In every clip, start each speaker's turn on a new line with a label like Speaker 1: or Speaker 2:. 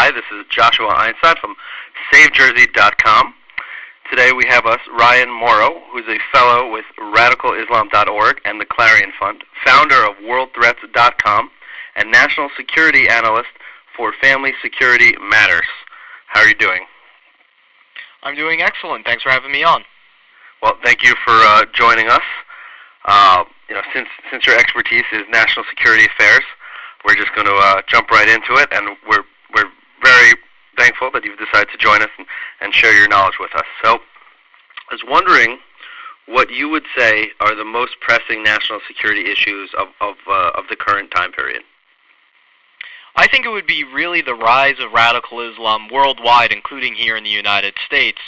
Speaker 1: Hi, this is Joshua Einstein from SaveJersey.com. Today we have us Ryan Mauro, who's a fellow with RadicalIslam.org and the Clarion Fund, founder of WorldThreats.com, and national security analyst for Family Security Matters. How are you doing?
Speaker 2: I'm doing excellent. Thanks for having me on.
Speaker 1: Well, thank you for joining us. Since your expertise is national security affairs, we're just going to jump right into it, and we're very thankful that you've decided to join us and share your knowledge with us. So, I was wondering what you would say are the most pressing national security issues of the current time period.
Speaker 2: I think it would be really the rise of radical Islam worldwide, including here in the United States,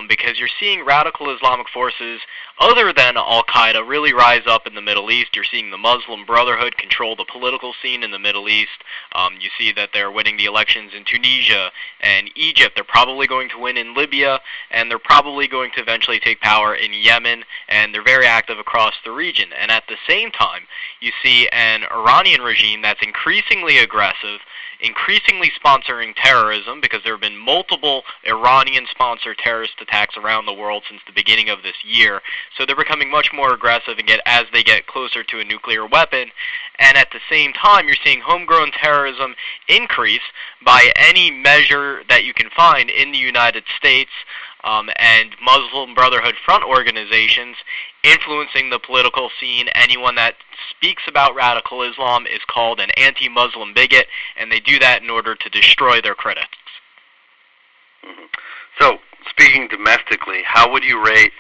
Speaker 2: because you're seeing radical Islamic forces other than Al-Qaeda really rise up in the Middle East. You're seeing the Muslim Brotherhood control the political scene in the Middle East. You see that they're winning the elections in Tunisia and Egypt. They're probably going to win in Libya, and they're probably going to eventually take power in Yemen, and they're very active across the region. And at the same time, you see an Iranian regime that's increasingly aggressive, increasingly sponsoring terrorism, because there have been multiple Iranian-sponsored terrorist attacks around the world since the beginning of this year. So they're becoming much more aggressive as they get closer to a nuclear weapon. And at the same time, you're seeing homegrown terrorism increase by any measure that you can find in the United States, and Muslim Brotherhood front organizations influencing the political scene. Anyone that speaks about radical Islam is called an anti-Muslim bigot, and they do that in order to destroy their critics.
Speaker 1: Mm-hmm. So, speaking domestically, how would you rate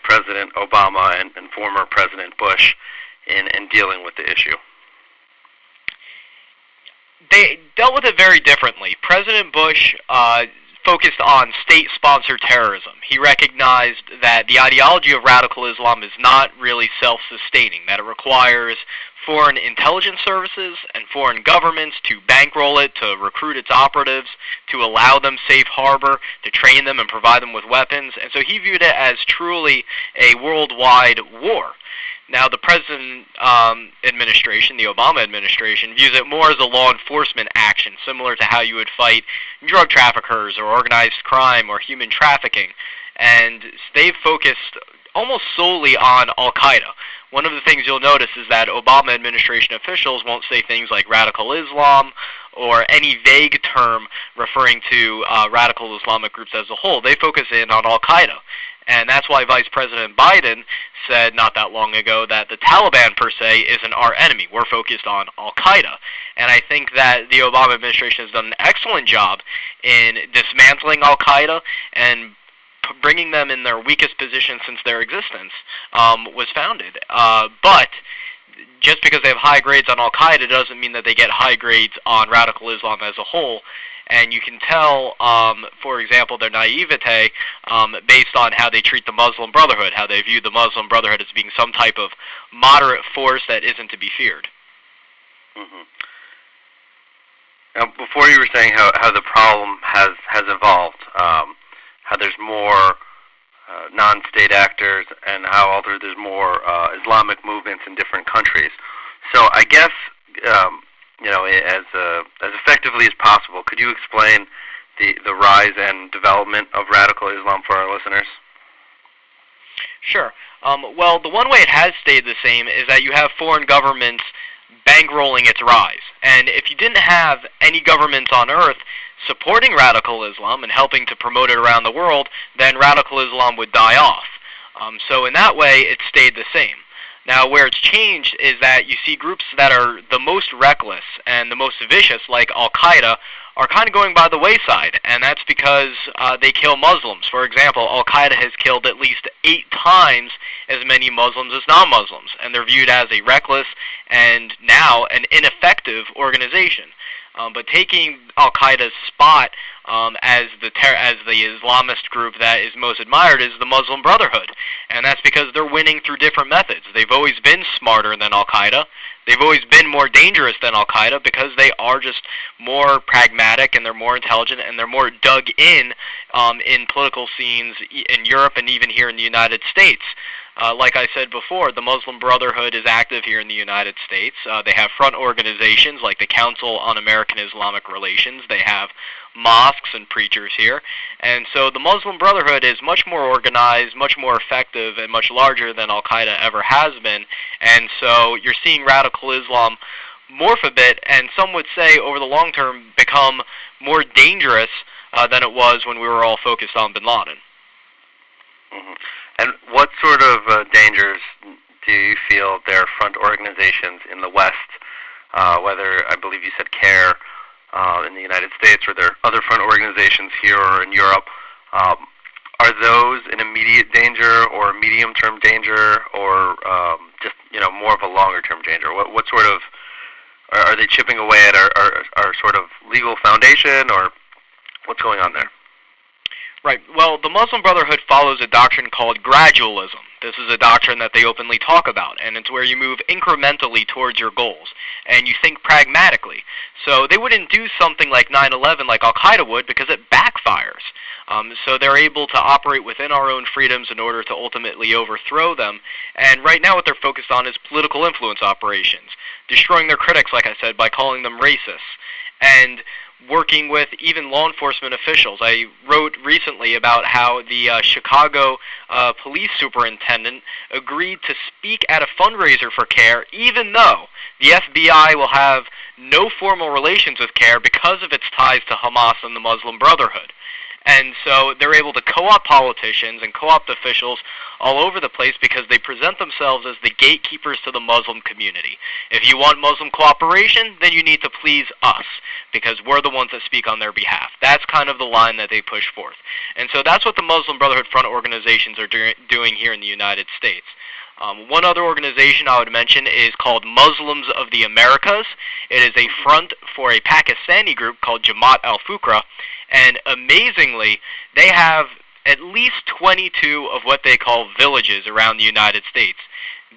Speaker 1: President Obama and former President Bush in dealing with the issue?
Speaker 2: They dealt with it very differently. President Bush focused on state-sponsored terrorism. He recognized that the ideology of radical Islam is not really self-sustaining, that it requires foreign intelligence services and foreign governments to bankroll it, to recruit its operatives, to allow them safe harbor, to train them and provide them with weapons. And so he viewed it as truly a worldwide war. Now, the President administration, the Obama administration, views it more as a law enforcement action, similar to how you would fight drug traffickers or organized crime or human trafficking. And they've focused almost solely on Al-Qaeda. One of the things you'll notice is that Obama administration officials won't say things like radical Islam or any vague term referring to radical Islamic groups as a whole. They focus in on Al-Qaeda. And that's why Vice President Biden said not that long ago that the Taliban, per se, isn't our enemy. We're focused on Al-Qaeda. And I think that the Obama administration has done an excellent job in dismantling Al-Qaeda and bringing them in their weakest position since their existence was founded. But just because they have high grades on Al-Qaeda doesn't mean that they get high grades on radical Islam as a whole. And you can tell, for example, their naivete based on how they treat the Muslim Brotherhood, how they view the Muslim Brotherhood as being some type of moderate force that isn't to be feared.
Speaker 1: Mm-hmm. Now, before you were saying how the problem has evolved, how there's more non-state actors, and how there's more Islamic movements in different countries. So I guess, as effectively as possible, could you explain the rise and development of radical Islam for our listeners?
Speaker 2: Sure. Well, the one way it has stayed the same is that you have foreign governments bankrolling its rise. And if you didn't have any governments on earth supporting radical Islam and helping to promote it around the world, then radical Islam would die off. So in that way, it stayed the same. Now, where it's changed is that you see groups that are the most reckless and the most vicious, like Al-Qaeda, are kind of going by the wayside, and that's because they kill Muslims. For example, Al-Qaeda has killed at least 8 times as many Muslims as non-Muslims, and they're viewed as a reckless and now an ineffective organization. But taking Al-Qaeda's spot as the Islamist group that is most admired is the Muslim Brotherhood, and that's because they're winning through different methods. They've always been smarter than Al-Qaeda. They've always been more dangerous than Al-Qaeda because they are just more pragmatic and they're more intelligent and they're more dug in political scenes in Europe and even here in the United States. Like I said before, the Muslim Brotherhood is active here in the United States. They have front organizations like the Council on American Islamic Relations. They have mosques and preachers here. And so the Muslim Brotherhood is much more organized, much more effective, and much larger than Al-Qaeda ever has been. And so you're seeing radical Islam morph a bit, and some would say over the long term become more dangerous than it was when we were all focused on bin Laden.
Speaker 1: Mm-hmm. And what sort of dangers do you feel their front organizations in the West, whether I believe you said CARE in the United States or their other front organizations here or in Europe, are those an immediate danger or medium-term danger or just more of a longer-term danger? What sort of are they chipping away at our sort of legal foundation, or what's going on there?
Speaker 2: Right. Well, the Muslim Brotherhood follows a doctrine called gradualism. This is a doctrine that they openly talk about, and it's where you move incrementally towards your goals, and you think pragmatically. So they wouldn't do something like 9/11 like Al-Qaeda would because it backfires. So they're able to operate within our own freedoms in order to ultimately overthrow them. And right now what they're focused on is political influence operations, destroying their critics, like I said, by calling them racists, and working with even law enforcement officials. I wrote recently about how the Chicago police superintendent agreed to speak at a fundraiser for CARE, even though the FBI will have no formal relations with CARE because of its ties to Hamas and the Muslim Brotherhood. And so they're able to co-opt politicians and co-opt officials all over the place because they present themselves as the gatekeepers to the Muslim community. If you want Muslim cooperation, then you need to please us because we're the ones that speak on their behalf. That's kind of the line that they push forth. And so that's what the Muslim Brotherhood front organizations are doing here in the United States. One other organization I would mention is called Muslims of the Americas. It is a front for a Pakistani group called Jamaat al-Fuqra, and amazingly, they have at least 22 of what they call villages around the United States.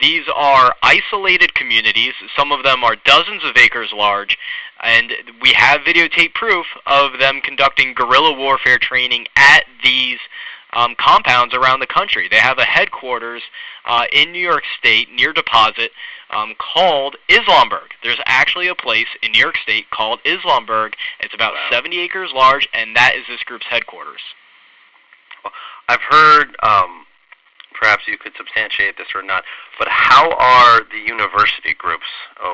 Speaker 2: These are isolated communities. Some of them are dozens of acres large, and we have videotape proof of them conducting guerrilla warfare training at these compounds around the country. They have a headquarters in New York State near Deposit called Islamburg. There's actually a place in New York State called Islamburg. It's about 70 acres large, and that is this group's headquarters.
Speaker 1: Well, I've heard, perhaps you could substantiate this or not, but how are the university groups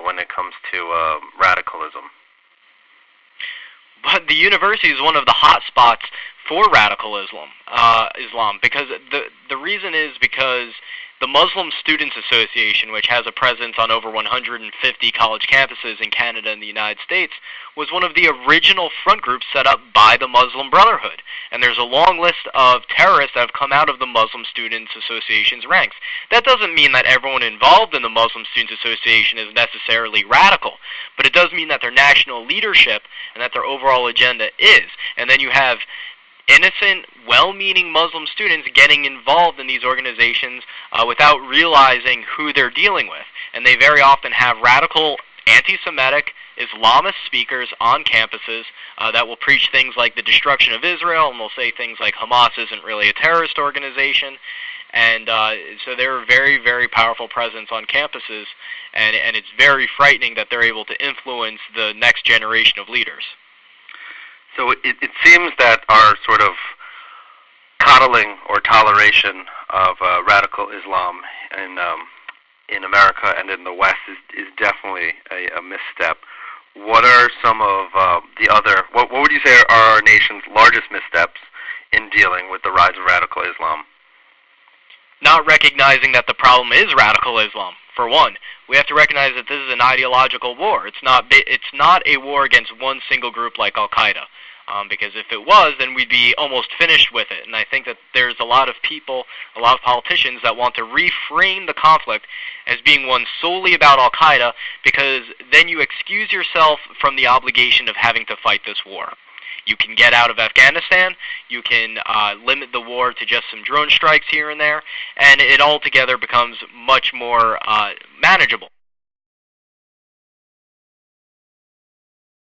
Speaker 1: when it comes to radicalism?
Speaker 2: But the university is one of the hot spots for radical Islam, because the reason is because the Muslim Students Association, which has a presence on over 150 college campuses in Canada and the United States, was one of the original front groups set up by the Muslim Brotherhood. And there's a long list of terrorists that have come out of the Muslim Students Association's ranks. That doesn't mean that everyone involved in the Muslim Students Association is necessarily radical, but it does mean that their national leadership and that their overall agenda is. And then you have innocent, well-meaning Muslim students getting involved in these organizations without realizing who they're dealing with. And they very often have radical, anti-Semitic, Islamist speakers on campuses that will preach things like the destruction of Israel, and they'll say things like Hamas isn't really a terrorist organization. And so they're a very, very powerful presence on campuses, and it's very frightening that they're able to influence the next generation of leaders.
Speaker 1: So it seems that our sort of coddling or toleration of radical Islam in America and in the West is definitely a misstep. What are some of the other, what would you say are our nation's largest missteps in dealing with the rise of radical Islam?
Speaker 2: Not recognizing that the problem is radical Islam, for one. We have to recognize that this is an ideological war. It's not a war against one single group like Al-Qaeda. Because if it was, then we'd be almost finished with it. And I think that there's a lot of people, a lot of politicians that want to reframe the conflict as being one solely about Al-Qaeda, because then you excuse yourself from the obligation of having to fight this war. You can get out of Afghanistan, you can limit the war to just some drone strikes here and there, and it altogether becomes much more manageable.